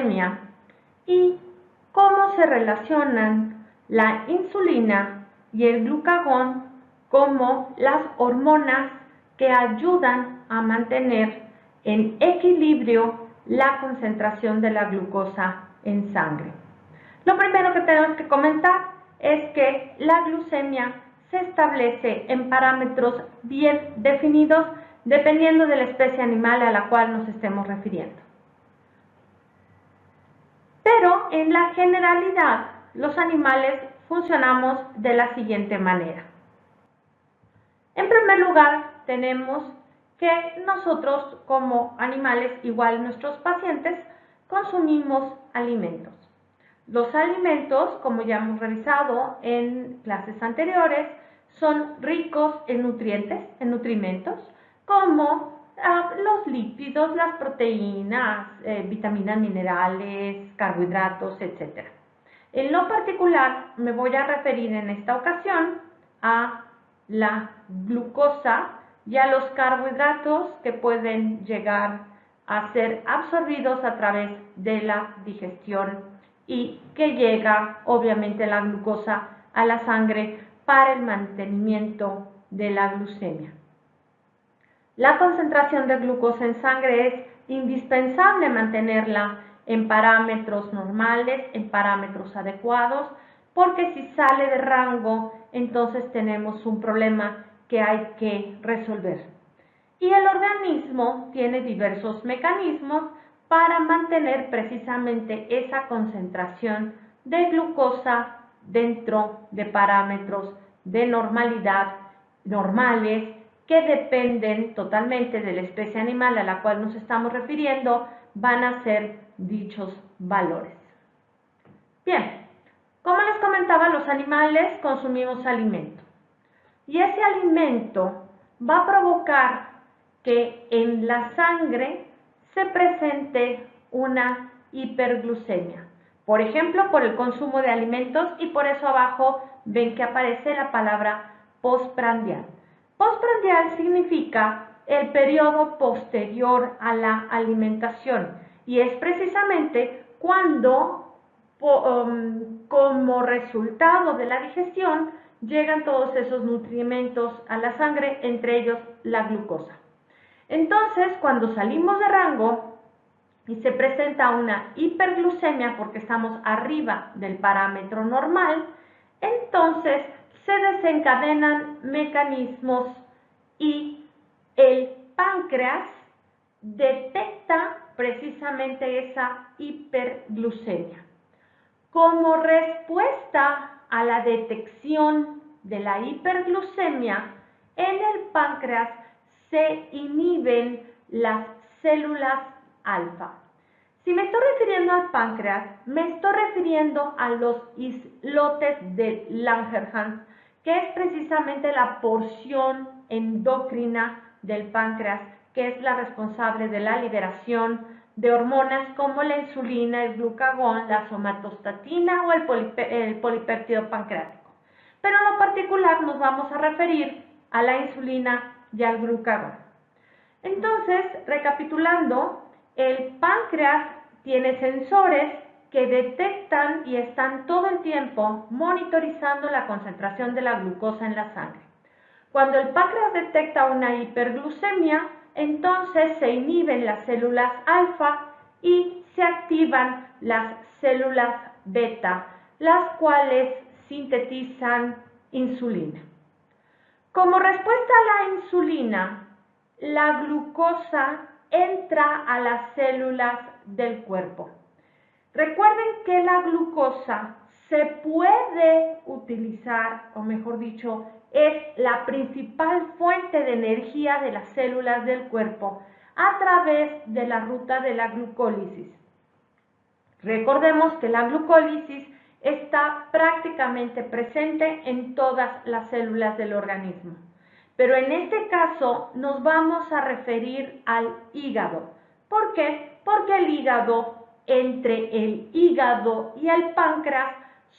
glucemia y cómo se relacionan la insulina y el glucagón como las hormonas que ayudan a mantener en equilibrio la concentración de la glucosa en sangre. Lo primero que tenemos que comentar es que la glucemia se establece en parámetros bien definidos dependiendo de la especie animal a la cual nos estemos refiriendo. Pero en la generalidad, los animales funcionamos de la siguiente manera. En primer lugar, tenemos que nosotros como animales, igual nuestros pacientes, consumimos alimentos. Los alimentos, como ya hemos revisado en clases anteriores, son ricos en nutrientes, en nutrimentos, como los lípidos, las proteínas, vitaminas, minerales, carbohidratos, etc. En lo particular, me voy a referir en esta ocasión a la glucosa y a los carbohidratos que pueden llegar a ser absorbidos a través de la digestión y que llega obviamente la glucosa a la sangre para el mantenimiento de la glucemia. La concentración de glucosa en sangre es indispensable mantenerla en parámetros normales, en parámetros adecuados, porque si sale de rango, entonces tenemos un problema que hay que resolver. Y el organismo tiene diversos mecanismos para mantener precisamente esa concentración de glucosa dentro de parámetros de normalidad normales que dependen totalmente de la especie animal a la cual nos estamos refiriendo, van a ser dichos valores. Bien, como les comentaba, los animales consumimos alimento y ese alimento va a provocar que en la sangre se presente una hiperglucemia. Por ejemplo, por el consumo de alimentos, y por eso abajo ven que aparece la palabra postprandial. Postprandial significa el periodo posterior a la alimentación y es precisamente cuando, como resultado de la digestión, llegan todos esos nutrimentos a la sangre, entre ellos la glucosa. Entonces, cuando salimos de rango y se presenta una hiperglucemia porque estamos arriba del parámetro normal, entonces se desencadenan mecanismos y el páncreas detecta precisamente esa hiperglucemia. Como respuesta a la detección de la hiperglucemia, en el páncreas se inhiben las células alfa. Si me estoy refiriendo al páncreas, me estoy refiriendo a los islotes de Langerhans, que es precisamente la porción endocrina del páncreas, que es la responsable de la liberación de hormonas como la insulina, el glucagón, la somatostatina o el polipéptido pancreático. Pero en lo particular nos vamos a referir a la insulina y al glucagón. Entonces, recapitulando, el páncreas tiene sensores que detectan y están todo el tiempo monitorizando la concentración de la glucosa en la sangre. Cuando el páncreas detecta una hiperglucemia, entonces se inhiben las células alfa y se activan las células beta, las cuales sintetizan insulina. Como respuesta a la insulina, la glucosa entra a las células del cuerpo. Recuerden que la glucosa se puede utilizar, o mejor dicho, es la principal fuente de energía de las células del cuerpo a través de la ruta de la glucólisis. Recordemos que la glucólisis está prácticamente presente en todas las células del organismo. Pero en este caso nos vamos a referir al hígado. ¿Por qué? Porque el hígado, entre el hígado y el páncreas,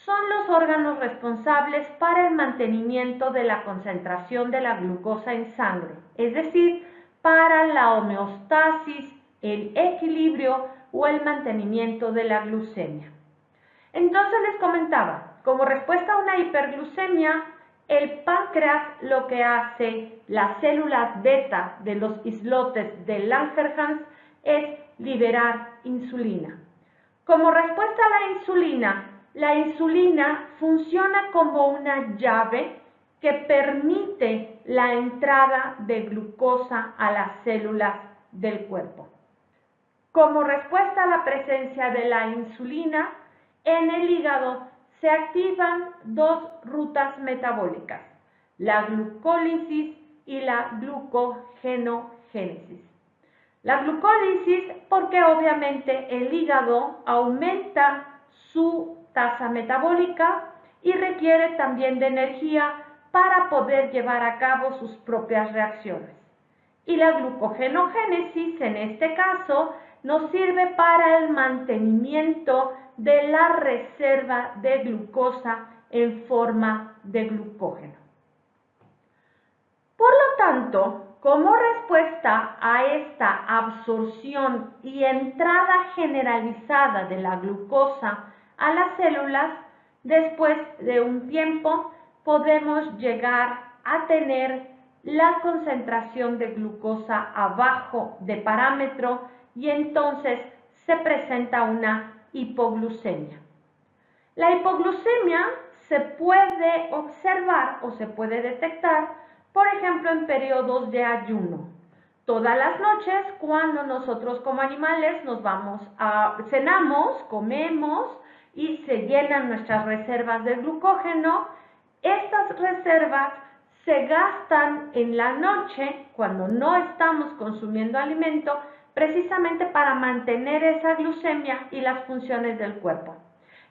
son los órganos responsables para el mantenimiento de la concentración de la glucosa en sangre, es decir, para la homeostasis, el equilibrio o el mantenimiento de la glucemia. Entonces les comentaba, como respuesta a una hiperglucemia, el páncreas lo que hace, las células beta de los islotes de Langerhans, es liberar insulina. Como respuesta a la insulina funciona como una llave que permite la entrada de glucosa a las células del cuerpo. Como respuesta a la presencia de la insulina, en el hígado se activan dos rutas metabólicas, la glucólisis y la glucogenogénesis. La glucólisis porque obviamente el hígado aumenta su tasa metabólica y requiere también de energía para poder llevar a cabo sus propias reacciones. Y la glucogenogénesis, en este caso, nos sirve para el mantenimiento de la reserva de glucosa en forma de glucógeno. Por lo tanto, como respuesta a esta absorción y entrada generalizada de la glucosa a las células, después de un tiempo podemos llegar a tener la concentración de glucosa abajo de parámetro y entonces se presenta una hipoglucemia. La hipoglucemia se puede observar o se puede detectar, por ejemplo, en periodos de ayuno. Todas las noches, cuando nosotros como animales cenamos, comemos y se llenan nuestras reservas de glucógeno, estas reservas se gastan en la noche, cuando no estamos consumiendo alimento, precisamente para mantener esa glucemia y las funciones del cuerpo.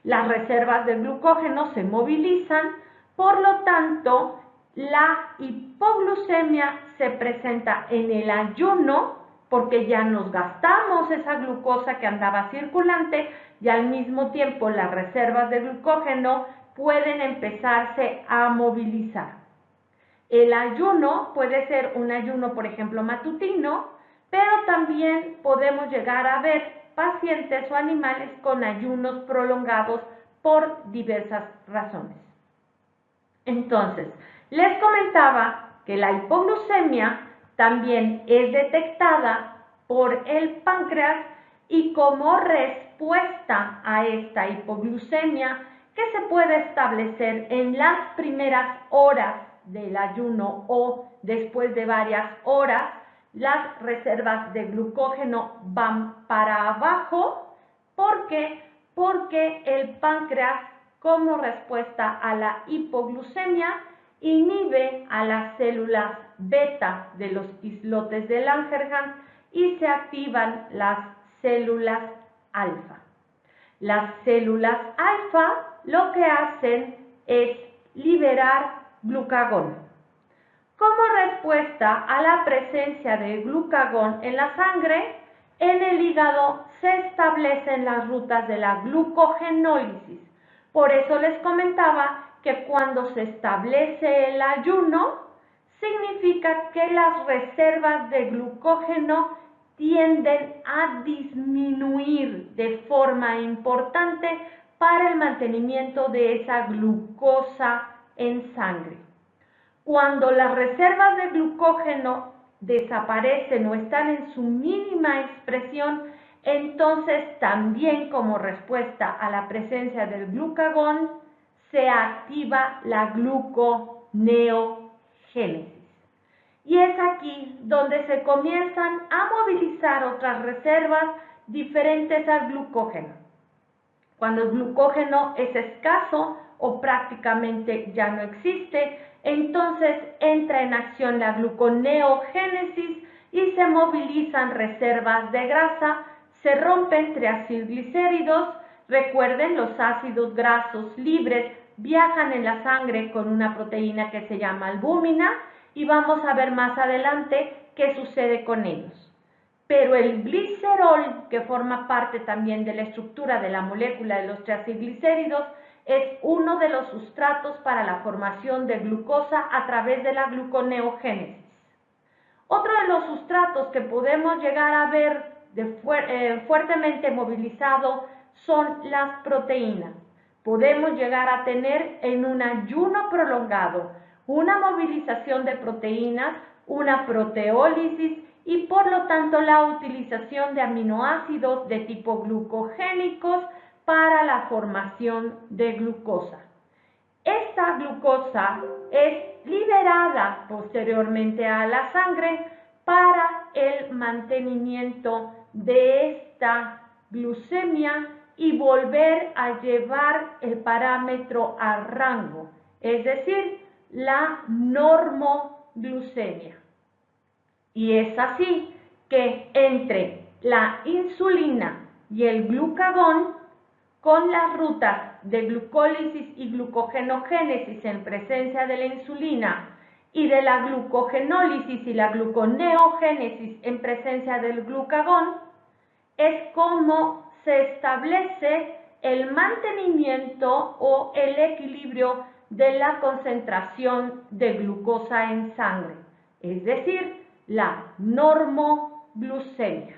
Las reservas de glucógeno se movilizan, por lo tanto, la hipoglucemia se presenta en el ayuno porque ya nos gastamos esa glucosa que andaba circulante y al mismo tiempo las reservas de glucógeno pueden empezarse a movilizar. El ayuno puede ser un ayuno, por ejemplo, matutino, pero también podemos llegar a ver pacientes o animales con ayunos prolongados por diversas razones. Entonces, les comentaba que la hipoglucemia también es detectada por el páncreas y como respuesta a esta hipoglucemia que se puede establecer en las primeras horas del ayuno o después de varias horas, las reservas de glucógeno van para abajo. ¿Por qué? Porque el páncreas, como respuesta a la hipoglucemia, inhibe a las células beta de los islotes de Langerhans y se activan las células alfa. Las células alfa lo que hacen es liberar glucagón. Como respuesta a la presencia de glucagón en la sangre, en el hígado se establecen las rutas de la glucogenólisis. Por eso les comentaba que cuando se establece el ayuno, significa que las reservas de glucógeno tienden a disminuir de forma importante para el mantenimiento de esa glucosa en sangre. Cuando las reservas de glucógeno desaparecen o están en su mínima expresión, entonces también como respuesta a la presencia del glucagón se activa la gluconeogénesis. Y es aquí donde se comienzan a movilizar otras reservas diferentes al glucógeno. Cuando el glucógeno es escaso o prácticamente ya no existe, entonces entra en acción la gluconeogénesis y se movilizan reservas de grasa, se rompen triacilglicéridos. Recuerden, los ácidos grasos libres viajan en la sangre con una proteína que se llama albúmina y vamos a ver más adelante qué sucede con ellos. Pero el glicerol, que forma parte también de la estructura de la molécula de los triacilglicéridos, es uno de los sustratos para la formación de glucosa a través de la gluconeogénesis. Otro de los sustratos que podemos llegar a ver fuertemente movilizado son las proteínas. Podemos llegar a tener en un ayuno prolongado una movilización de proteínas, una proteólisis y por lo tanto la utilización de aminoácidos de tipo glucogénicos para la formación de glucosa. Esta glucosa es liberada posteriormente a la sangre para el mantenimiento de esta glucemia y volver a llevar el parámetro a rango, es decir, la normoglucemia. Y es así que entre la insulina y el glucagón, con las rutas de glucólisis y glucogenogénesis en presencia de la insulina y de la glucogenólisis y la gluconeogénesis en presencia del glucagón, es como se establece el mantenimiento o el equilibrio de la concentración de glucosa en sangre, es decir, la normoglucemia.